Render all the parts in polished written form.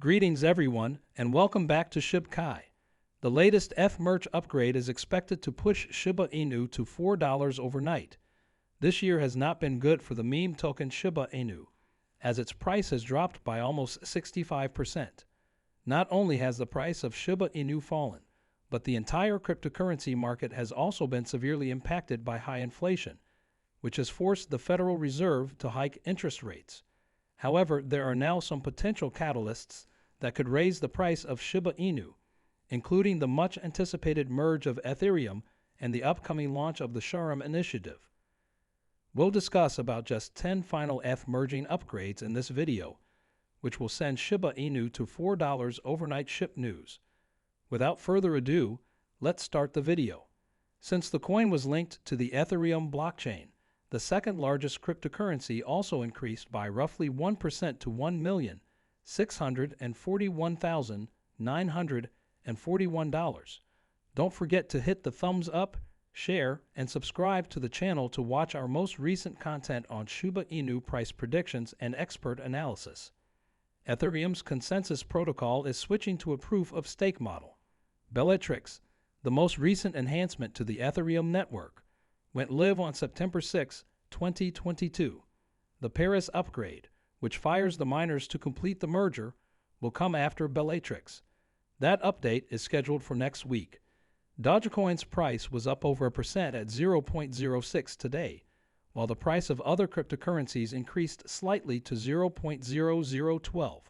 Greetings everyone, and welcome back to Shib. The latest F-Merch upgrade is expected to push Shiba Inu to $4 overnight. This year has not been good for the meme token Shiba Inu, as its price has dropped by almost 65%. Not only has the price of Shiba Inu fallen, but the entire cryptocurrency market has also been severely impacted by high inflation, which has forced the Federal Reserve to hike interest rates. However, there are now some potential catalysts that could raise the price of Shiba Inu, including the much-anticipated merge of Ethereum and the upcoming launch of the Shib initiative. We'll discuss about just 10 final F-merging upgrades in this video, which will send Shiba Inu to $4 overnight ship news. Without further ado, let's start the video. Since the coin was linked to the Ethereum blockchain, the second largest cryptocurrency also increased by roughly 1% to $1,641,941. Don't forget to hit the thumbs up, share, and subscribe to the channel to watch our most recent content on Shiba Inu price predictions and expert analysis. Ethereum's consensus protocol is switching to a proof-of-stake model. Bellatrix, the most recent enhancement to the Ethereum network, went live on September 6, 2022. The Paris upgrade, which fires the miners to complete the merger, will come after Bellatrix. That update is scheduled for next week. Dogecoin's price was up over 1% at 0.06 today, while the price of other cryptocurrencies increased slightly to 0.0012.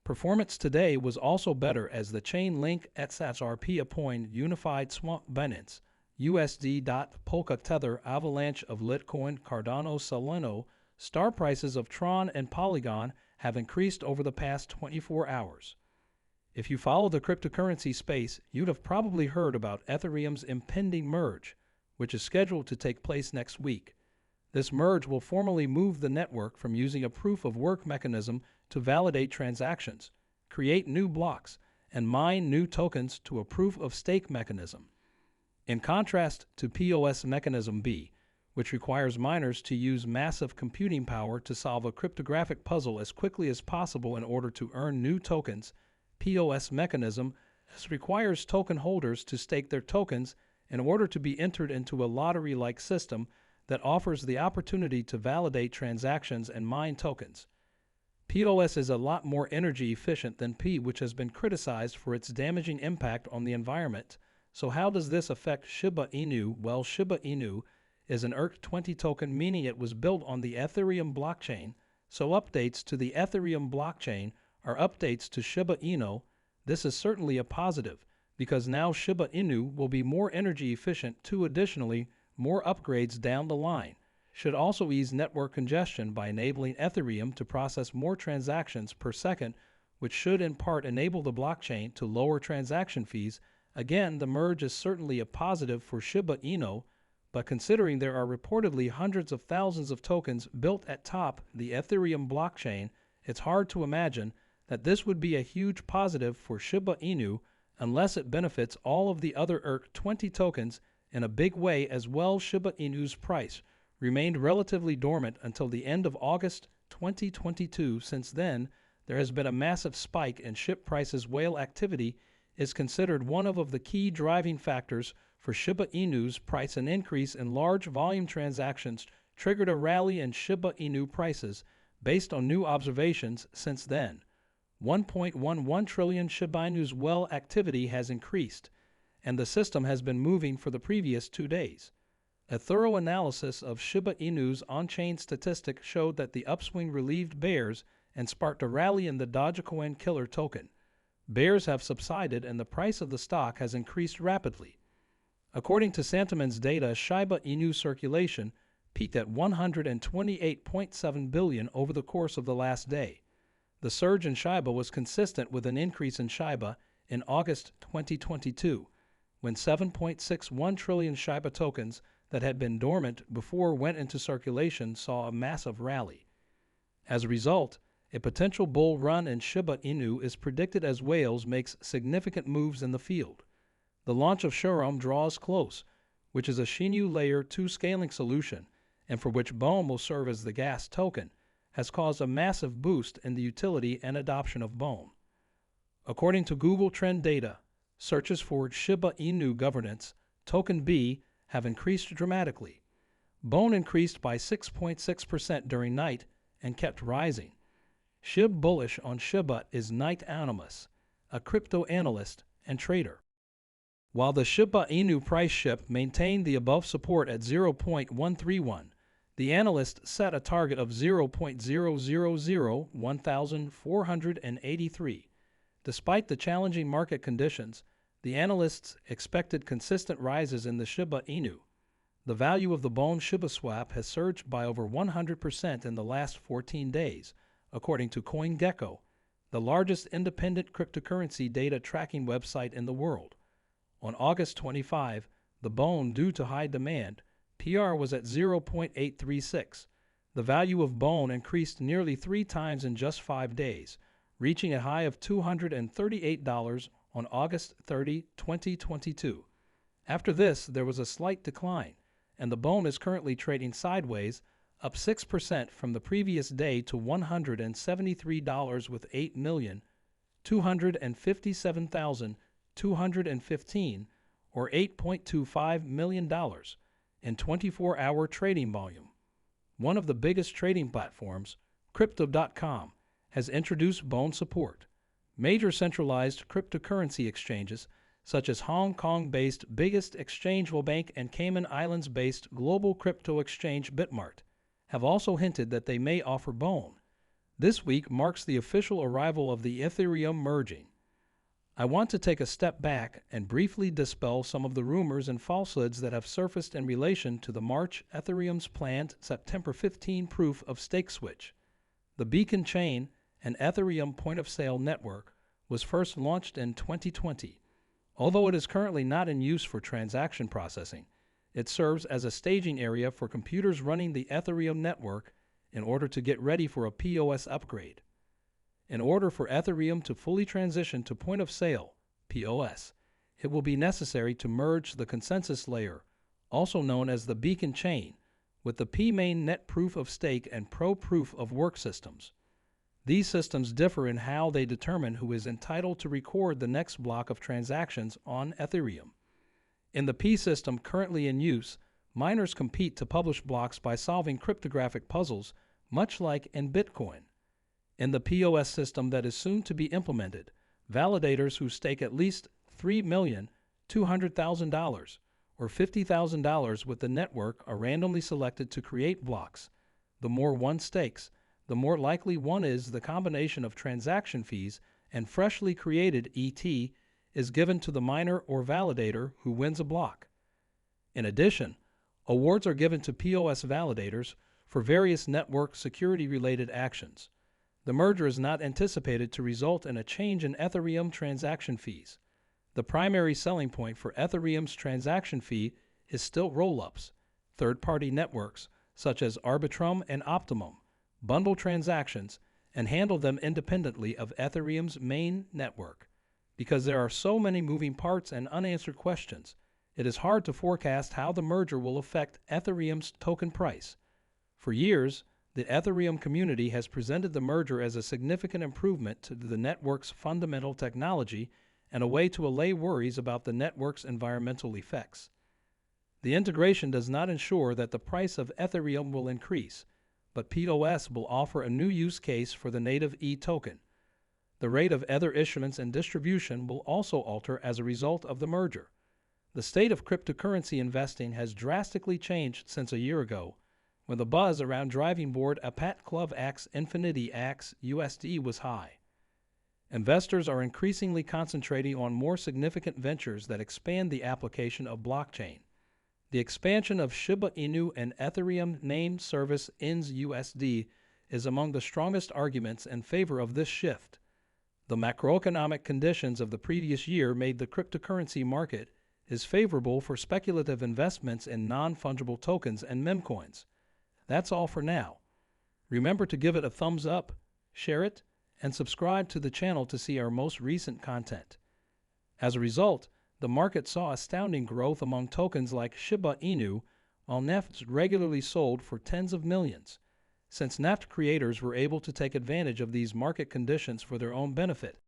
Performance today was also better as the chain link XRP appointed unified swap Binance, USD.Polka Tether Avalanche of Litecoin Cardano Solano star prices of Tron and Polygon have increased over the past 24 hours. If you follow the cryptocurrency space, you'd have probably heard about Ethereum's impending merge, which is scheduled to take place next week. This merge will formally move the network from using a proof-of-work mechanism to validate transactions, create new blocks, and mine new tokens to a proof-of-stake mechanism. In contrast to POS Mechanism B, which requires miners to use massive computing power to solve a cryptographic puzzle as quickly as possible in order to earn new tokens, POS Mechanism requires token holders to stake their tokens in order to be entered into a lottery-like system that offers the opportunity to validate transactions and mine tokens. POS is a lot more energy efficient than P, which has been criticized for its damaging impact on the environment. So how does this affect Shiba Inu? Well, Shiba Inu is an ERC20 token, meaning it was built on the Ethereum blockchain, so updates to the Ethereum blockchain are updates to Shiba Inu. This is certainly a positive, because now Shiba Inu will be more energy efficient too. Additionally, more upgrades down the line should also ease network congestion by enabling Ethereum to process more transactions per second, which should in part enable the blockchain to lower transaction fees. Again, the merge is certainly a positive for Shiba Inu, but considering there are reportedly hundreds of thousands of tokens built atop the Ethereum blockchain, it's hard to imagine that this would be a huge positive for Shiba Inu unless it benefits all of the other ERC20 tokens in a big way as well. Shiba Inu's price remained relatively dormant until the end of August 2022. Since then, there has been a massive spike in SHIB prices. Whale activity is considered one of the key driving factors for Shiba Inu's price. An increase in large volume transactions triggered a rally in Shiba Inu prices based on new observations. Since then, 1.11 trillion Shibainu's whale activity has increased, and the system has been moving for the previous 2 days. A thorough analysis of Shiba Inu's on-chain statistic showed that the upswing relieved bears and sparked a rally in the Dogecoin killer token. Bears have subsided and the price of the stock has increased rapidly. According to Sentiment's data, Shiba Inu circulation peaked at 128.7 billion over the course of the last day. The surge in Shiba was consistent with an increase in Shiba in August 2022, when 7.61 trillion Shiba tokens that had been dormant before went into circulation saw a massive rally. As a result, a potential bull run in Shiba Inu is predicted as whales makes significant moves in the field. The launch of Shib draws close, which is a Shinu Layer 2 scaling solution, and for which BOM will serve as the gas token, has caused a massive boost in the utility and adoption of BOM. According to Google Trend data, searches for Shiba Inu governance, token B, have increased dramatically. Bone increased by 6.6% during night and kept rising. Shib bullish on Shiba is Night Animus, a crypto analyst and trader. While the Shiba Inu price ship maintained the above support at 0.131, the analyst set a target of 0.0001483. Despite the challenging market conditions, the analysts expected consistent rises in the Shiba Inu. The value of the Bone shibaswap has surged by over 100% in the last 14 days, according to CoinGecko, the largest independent cryptocurrency data tracking website in the world. On August 25, the Bone, due to high demand, PR was at 0.836. The value of Bone increased nearly 3 times in just 5 days, reaching a high of $238 on August 30, 2022. After this, there was a slight decline, and the Bone is currently trading sideways, up 6% from the previous day to $173 with 8,257,215 or $8.25 million in 24-hour trading volume. One of the biggest trading platforms, Crypto.com, has introduced Bone support. Major centralized cryptocurrency exchanges, such as Hong Kong-based biggest exchangeable bank and Cayman Islands-based global crypto exchange Bitmart, have also hinted that they may offer Bone. This week marks the official arrival of the Ethereum merging. I want to take a step back and briefly dispel some of the rumors and falsehoods that have surfaced in relation to the March Ethereum's planned September 15 proof of stake switch. The Beacon Chain, an Ethereum point-of-sale network, was first launched in 2020. Although it is currently not in use for transaction processing, it serves as a staging area for computers running the Ethereum network in order to get ready for a POS upgrade. In order for Ethereum to fully transition to point-of-sale, POS, it will be necessary to merge the consensus layer, also known as the Beacon Chain, with the P-main net proof of stake and pro proof of work systems. These systems differ in how they determine who is entitled to record the next block of transactions on Ethereum. In the P system currently in use, miners compete to publish blocks by solving cryptographic puzzles, much like in Bitcoin. In the POS system that is soon to be implemented, validators who stake at least $3,200,000 or $50,000 with the network are randomly selected to create blocks. The more one stakes, the more likely one is the combination of transaction fees and freshly created ET is given to the miner or validator who wins a block. In addition, awards are given to POS validators for various network security-related actions. The merger is not anticipated to result in a change in Ethereum transaction fees. The primary selling point for Ethereum's transaction fee is still roll-ups. Third-party networks, such as Arbitrum and Optimum, bundle transactions and handle them independently of Ethereum's main network. Because there are so many moving parts and unanswered questions, it is hard to forecast how the merger will affect Ethereum's token price. For years, the Ethereum community has presented the merger as a significant improvement to the network's fundamental technology and a way to allay worries about the network's environmental effects. The integration does not ensure that the price of Ethereum will increase, but POS will offer a new use case for the native E-token. The rate of Ether issuance and distribution will also alter as a result of the merger. The state of cryptocurrency investing has drastically changed since a year ago, when the buzz around driving board Apat Club X Infinity X USD was high. Investors are increasingly concentrating on more significant ventures that expand the application of blockchain. The expansion of Shiba Inu and Ethereum named service INS USD is among the strongest arguments in favor of this shift. The macroeconomic conditions of the previous year made the cryptocurrency market is favorable for speculative investments in non-fungible tokens and memcoins. That's all for now. Remember to give it a thumbs up, share it, and subscribe to the channel to see our most recent content. As a result, the market saw astounding growth among tokens like Shiba Inu, while NFTs regularly sold for tens of millions. Since NFT creators were able to take advantage of these market conditions for their own benefit,